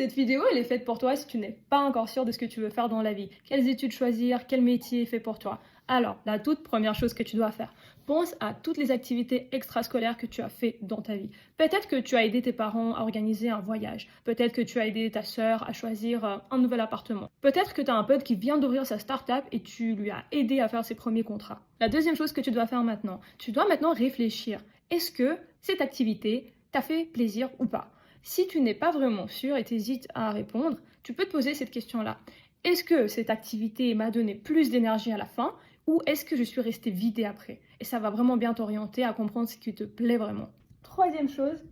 Cette vidéo, elle est faite pour toi si tu n'es pas encore sûr de ce que tu veux faire dans la vie. Quelles études choisir, quel métier est fait pour toi. Alors, la toute première chose que tu dois faire, pense à toutes les activités extrascolaires que tu as fait dans ta vie. Peut-être que tu as aidé tes parents à organiser un voyage. Peut-être que tu as aidé ta sœur à choisir un nouvel appartement. Peut-être que tu as un pote qui vient d'ouvrir sa start-up et tu lui as aidé à faire ses premiers contrats. La deuxième chose que tu dois faire maintenant, tu dois maintenant réfléchir. Est-ce que cette activité t'a fait plaisir ou pas? Si tu n'es pas vraiment sûr et t'hésites à répondre, tu peux te poser cette question-là. Est-ce que cette activité m'a donné plus d'énergie à la fin ou est-ce que je suis restée vidée après? Et ça va vraiment bien t'orienter à comprendre ce qui te plaît vraiment. Troisième chose,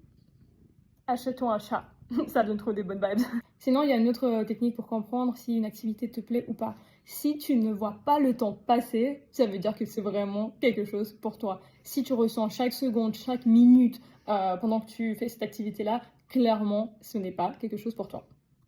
achète-toi un chat. Ça donne trop des bonnes vibes. Sinon, il y a une autre technique pour comprendre si une activité te plaît ou pas. Si tu ne vois pas le temps passer, ça veut dire que c'est vraiment quelque chose pour toi. Si tu ressens chaque seconde, chaque minute pendant que tu fais cette activité-là, clairement, ce n'est pas quelque chose pour toi.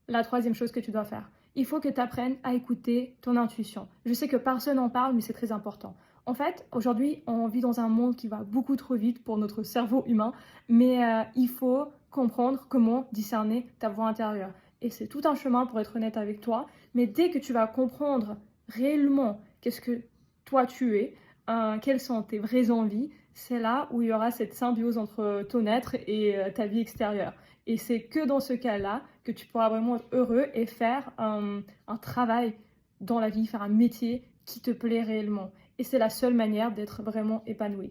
La troisième chose que tu dois faire, il faut que tu apprennes à écouter ton intuition. Je sais que personne n'en parle, mais c'est très important. En fait, aujourd'hui, on vit dans un monde qui va beaucoup trop vite pour notre cerveau humain, mais il faut comprendre comment discerner ta voix intérieure. Et c'est tout un chemin pour être honnête avec toi, mais dès que tu vas comprendre réellement qu'est-ce que toi tu es, quelles sont tes vraies envies, c'est là où il y aura cette symbiose entre ton être et ta vie extérieure. Et c'est que dans ce cas-là que tu pourras vraiment être heureux et faire un travail dans la vie, faire un métier qui te plaît réellement. Et c'est la seule manière d'être vraiment épanoui.